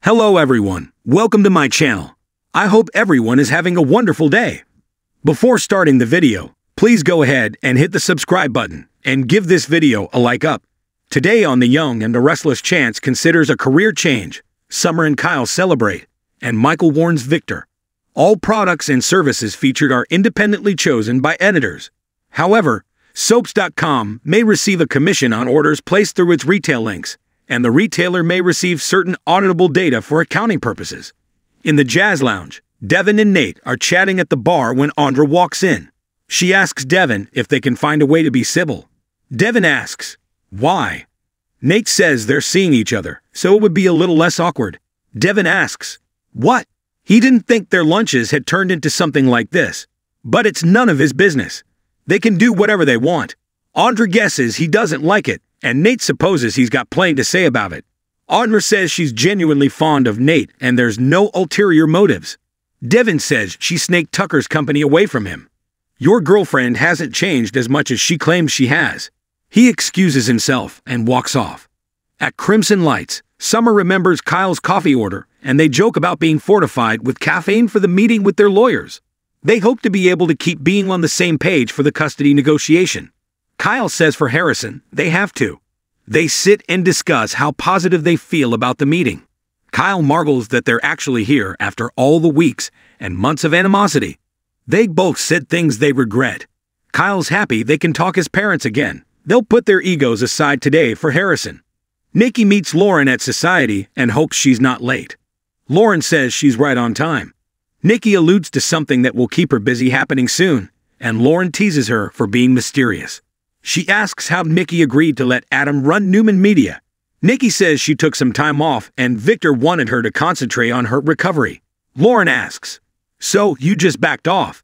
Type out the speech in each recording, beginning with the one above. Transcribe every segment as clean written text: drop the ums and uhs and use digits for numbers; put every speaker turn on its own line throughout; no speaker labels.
Hello everyone, welcome to my channel. I hope everyone is having a wonderful day. Before starting the video, please go ahead and hit the subscribe button and give this video a like up. Today on The Young and the Restless, Chance considers a career change, Summer and Kyle celebrate, and Michael warns Victor. All products and services featured are independently chosen by editors. However, Soaps.com may receive a commission on orders placed through its retail links, and the retailer may receive certain auditable data for accounting purposes. In the Jazz Lounge, Devin and Nate are chatting at the bar when Andra walks in. She asks Devin if they can find a way to be civil. Devin asks, why? Nate says they're seeing each other, so it would be a little less awkward. Devin asks, what? He didn't think their lunches had turned into something like this. But it's none of his business. They can do whatever they want. Andra guesses he doesn't like it, and Nate supposes he's got plenty to say about it. Andra says she's genuinely fond of Nate and there's no ulterior motives. Devin says she snaked Tucker's company away from him. Your girlfriend hasn't changed as much as she claims she has. He excuses himself and walks off. At Crimson Lights, Summer remembers Kyle's coffee order, and they joke about being fortified with caffeine for the meeting with their lawyers. They hope to be able to keep being on the same page for the custody negotiation. Kyle says for Harrison, they have to. They sit and discuss how positive they feel about the meeting. Kyle marvels that they're actually here after all the weeks and months of animosity. They both said things they regret. Kyle's happy they can talk as parents again. They'll put their egos aside today for Harrison. Nikki meets Lauren at Society and hopes she's not late. Lauren says she's right on time. Nikki alludes to something that will keep her busy happening soon, and Lauren teases her for being mysterious. She asks how Nikki agreed to let Adam run Newman Media. Nikki says she took some time off and Victor wanted her to concentrate on her recovery. Lauren asks, so you just backed off?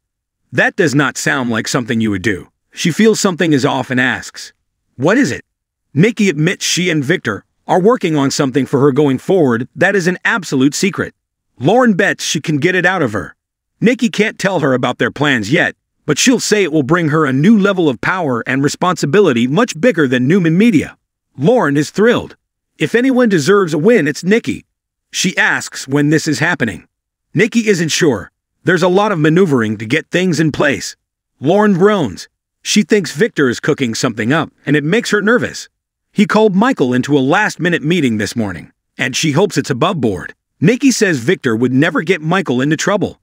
That does not sound like something you would do. She feels something is off and asks, what is it? Nikki admits she and Victor are working on something for her going forward that is an absolute secret. Lauren bets she can get it out of her. Nikki can't tell her about their plans yet, but she'll say it will bring her a new level of power and responsibility much bigger than Newman Media. Lauren is thrilled. If anyone deserves a win, it's Nikki. She asks when this is happening. Nikki isn't sure. There's a lot of maneuvering to get things in place. Lauren groans. She thinks Victor is cooking something up, and it makes her nervous. He called Michael into a last-minute meeting this morning, and she hopes it's above board. Nikki says Victor would never get Michael into trouble.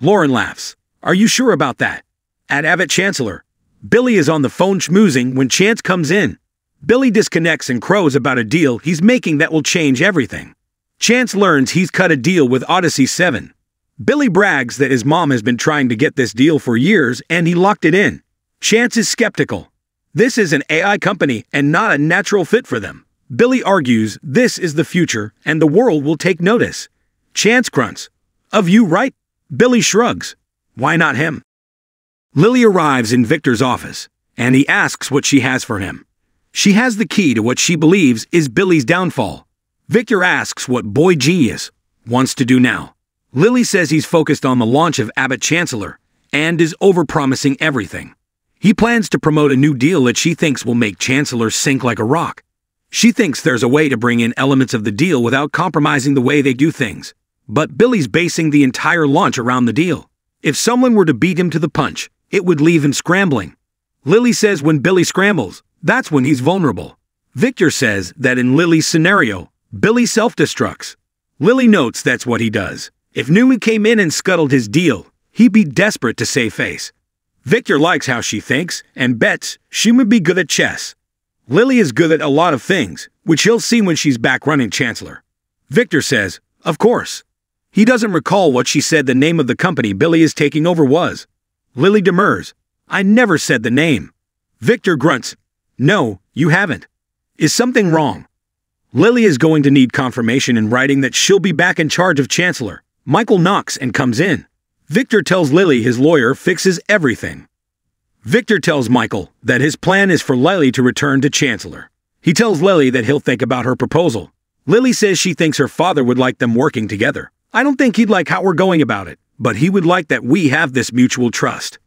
Lauren laughs. Are you sure about that? At Abbott Chancellor, Billy is on the phone schmoozing when Chance comes in. Billy disconnects and crows about a deal he's making that will change everything. Chance learns he's cut a deal with Odyssey 7. Billy brags that his mom has been trying to get this deal for years and he locked it in. Chance is skeptical. This is an AI company and not a natural fit for them. Billy argues this is the future and the world will take notice. Chance grunts. Of you, right? Billy shrugs. Why not him? Lily arrives in Victor's office, and he asks what she has for him. She has the key to what she believes is Billy's downfall. Victor asks what Boy Genius wants to do now. Lily says he's focused on the launch of Abbott Chancellor and is overpromising everything. He plans to promote a new deal that she thinks will make Chancellor sink like a rock. She thinks there's a way to bring in elements of the deal without compromising the way they do things. But Billy's basing the entire launch around the deal. If someone were to beat him to the punch, it would leave him scrambling. Lily says when Billy scrambles, that's when he's vulnerable. Victor says that in Lily's scenario, Billy self-destructs. Lily notes that's what he does. If Newman came in and scuttled his deal, he'd be desperate to save face. Victor likes how she thinks and bets she would be good at chess. Lily is good at a lot of things, which he'll see when she's back running Chancellor. Victor says, of course. He doesn't recall what she said the name of the company Billy is taking over was. Lily demurs. I never said the name. Victor grunts. No, you haven't. Is something wrong? Lily is going to need confirmation in writing that she'll be back in charge of Chancellor. Michael knocks and comes in. Victor tells Lily his lawyer fixes everything. Victor tells Michael that his plan is for Lily to return to Chancellor. He tells Lily that he'll think about her proposal. Lily says she thinks her father would like them working together. I don't think he'd like how we're going about it, but he would like that we have this mutual trust.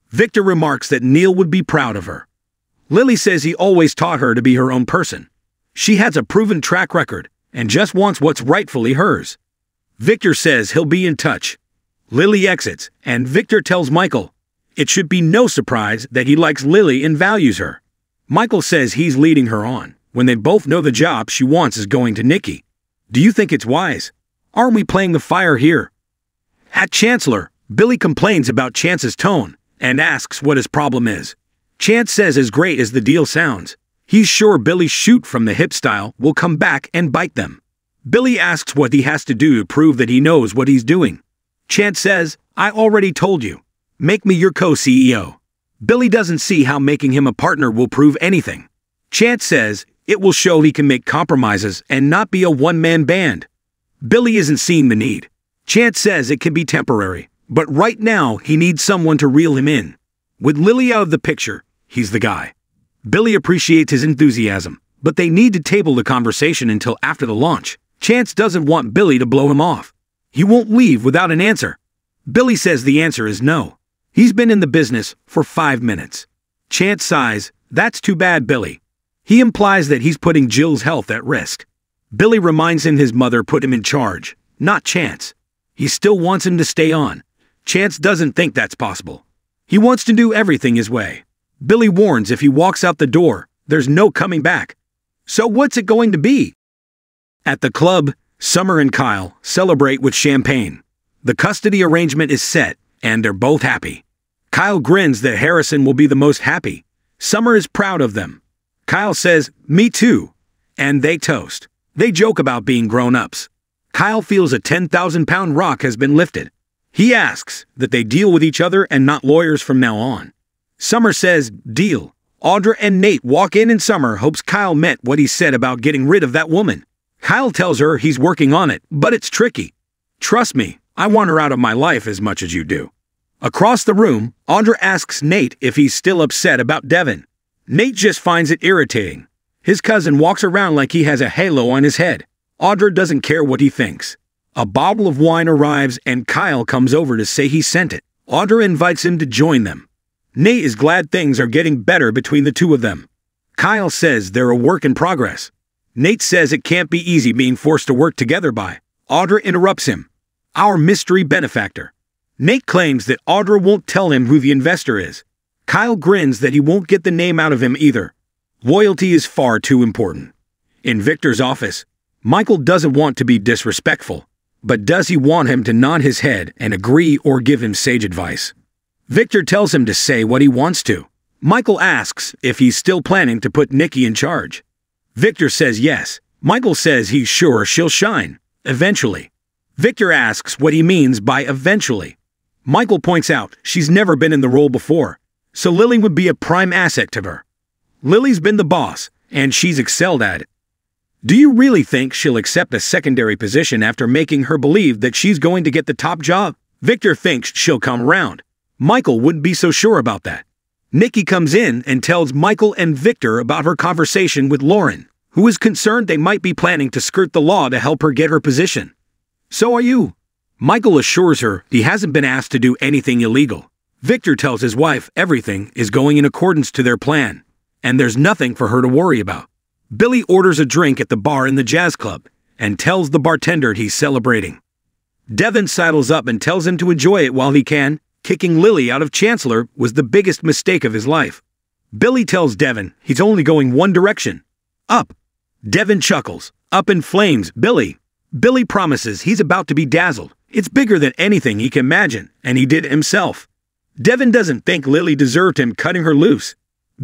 Victor remarks that Neil would be proud of her. Lily says he always taught her to be her own person. She has a proven track record, and just wants what's rightfully hers. Victor says he'll be in touch. Lily exits, and Victor tells Michael it should be no surprise that he likes Lily and values her. Michael says he's leading her on, when they both know the job she wants is going to Nikki. Do you think it's wise? Aren't we playing the fire here? At Chancellor, Billy complains about Chance's tone, and asks what his problem is. Chance says as great as the deal sounds, he's sure Billy's shoot from the hip style will come back and bite them. Billy asks what he has to do to prove that he knows what he's doing. Chance says, I already told you. Make me your co-CEO. Billy doesn't see how making him a partner will prove anything. Chance says it will show he can make compromises and not be a one-man band. Billy isn't seeing the need. Chance says it can be temporary, but right now he needs someone to reel him in. With Lily out of the picture, he's the guy. Billy appreciates his enthusiasm, but they need to table the conversation until after the launch. Chance doesn't want Billy to blow him off. He won't leave without an answer. Billy says the answer is no. He's been in the business for 5 minutes. Chance sighs, that's too bad, Billy. He implies that he's putting Jill's health at risk. Billy reminds him his mother put him in charge, not Chance. He still wants him to stay on. Chance doesn't think that's possible. He wants to do everything his way. Billy warns if he walks out the door, there's no coming back. So what's it going to be? At the club, Summer and Kyle celebrate with champagne. The custody arrangement is set, and they're both happy. Kyle grins that Harrison will be the most happy. Summer is proud of them. Kyle says, me too. And they toast. They joke about being grown-ups. Kyle feels a 10,000-pound rock has been lifted. He asks that they deal with each other and not lawyers from now on. Summer says, deal. Audra and Nate walk in and Summer hopes Kyle meant what he said about getting rid of that woman. Kyle tells her he's working on it, but it's tricky. Trust me, I want her out of my life as much as you do. Across the room, Audra asks Nate if he's still upset about Devin. Nate just finds it irritating. His cousin walks around like he has a halo on his head. Audra doesn't care what he thinks. A bottle of wine arrives and Kyle comes over to say he sent it. Audra invites him to join them. Nate is glad things are getting better between the two of them. Kyle says they're a work in progress. Nate says it can't be easy being forced to work together by. Audra interrupts him. Our mystery benefactor. Nate claims that Audra won't tell him who the investor is. Kyle grins that he won't get the name out of him either. Loyalty is far too important. In Victor's office, Michael doesn't want to be disrespectful, but does he want him to nod his head and agree or give him sage advice? Victor tells him to say what he wants to. Michael asks if he's still planning to put Nikki in charge. Victor says yes. Michael says he's sure she'll shine, eventually. Victor asks what he means by eventually. Michael points out she's never been in the role before, so Lily would be a prime asset to her. Lily's been the boss, and she's excelled at it. Do you really think she'll accept a secondary position after making her believe that she's going to get the top job? Victor thinks she'll come around. Michael wouldn't be so sure about that. Nikki comes in and tells Michael and Victor about her conversation with Lauren, who is concerned they might be planning to skirt the law to help her get her position. So are you. Michael assures her he hasn't been asked to do anything illegal. Victor tells his wife everything is going in accordance to their plan, and there's nothing for her to worry about. Billy orders a drink at the bar in the jazz club and tells the bartender he's celebrating. Devin sidles up and tells him to enjoy it while he can. Kicking Lily out of Chancellor was the biggest mistake of his life. Billy tells Devin he's only going one direction. Up. Devin chuckles. Up in flames, Billy. Billy promises he's about to be dazzled. It's bigger than anything he can imagine, and he did it himself. Devin doesn't think Lily deserved him cutting her loose.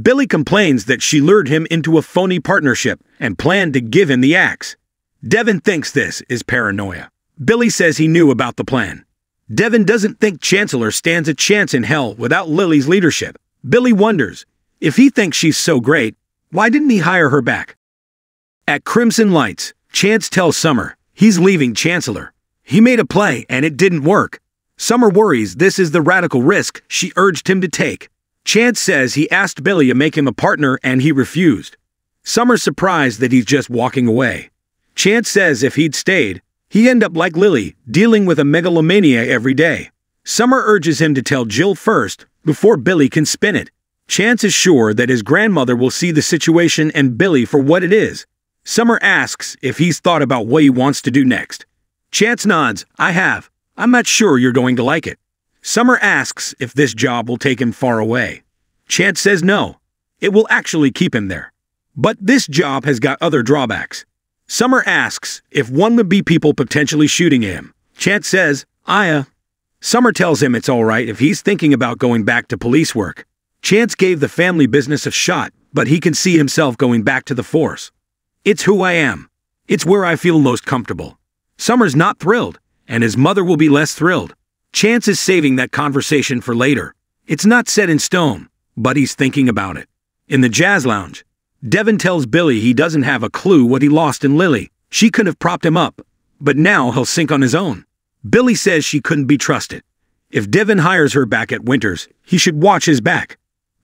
Billy complains that she lured him into a phony partnership and planned to give him the axe. Devin thinks this is paranoia. Billy says he knew about the plan. Devin doesn't think Chancellor stands a chance in hell without Lily's leadership. Billy wonders, if he thinks she's so great, why didn't he hire her back? At Crimson Lights, Chance tells Summer he's leaving Chancellor. He made a play and it didn't work. Summer worries this is the radical risk she urged him to take. Chance says he asked Billy to make him a partner and he refused. Summer's surprised that he's just walking away. Chance says if he'd stayed, he'd end up like Lily, dealing with a megalomania every day. Summer urges him to tell Jill first, before Billy can spin it. Chance is sure that his grandmother will see the situation and Billy for what it is. Summer asks if he's thought about what he wants to do next. Chance nods, I have. I'm not sure you're going to like it. Summer asks if this job will take him far away. Chance says no. It will actually keep him there. But this job has got other drawbacks. Summer asks if one would be people potentially shooting at him. Chance says, Summer tells him it's alright if he's thinking about going back to police work. Chance gave the family business a shot, but he can see himself going back to the force. It's who I am. It's where I feel most comfortable. Summer's not thrilled, and his mother will be less thrilled. Chance is saving that conversation for later. It's not set in stone, but he's thinking about it. In the jazz lounge, Devin tells Billy he doesn't have a clue what he lost in Lily. She could have propped him up, but now he'll sink on his own. Billy says she couldn't be trusted. If Devin hires her back at Winters, he should watch his back.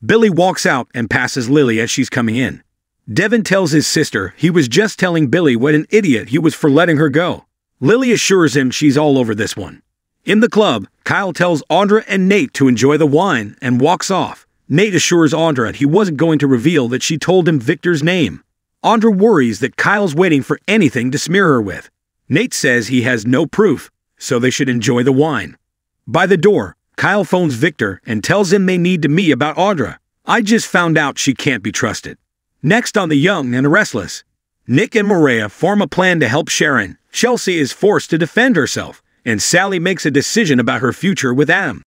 Billy walks out and passes Lily as she's coming in. Devin tells his sister he was just telling Billy what an idiot he was for letting her go. Lily assures him she's all over this one. In the club, Kyle tells Audra and Nate to enjoy the wine and walks off. Nate assures Audra he wasn't going to reveal that she told him Victor's name. Audra worries that Kyle's waiting for anything to smear her with. Nate says he has no proof, so they should enjoy the wine. By the door, Kyle phones Victor and tells him they need to meet about Audra. I just found out she can't be trusted. Next on The Young and the Restless, Nick and Maria form a plan to help Sharon. Chelsea is forced to defend herself, and Sally makes a decision about her future with Adam.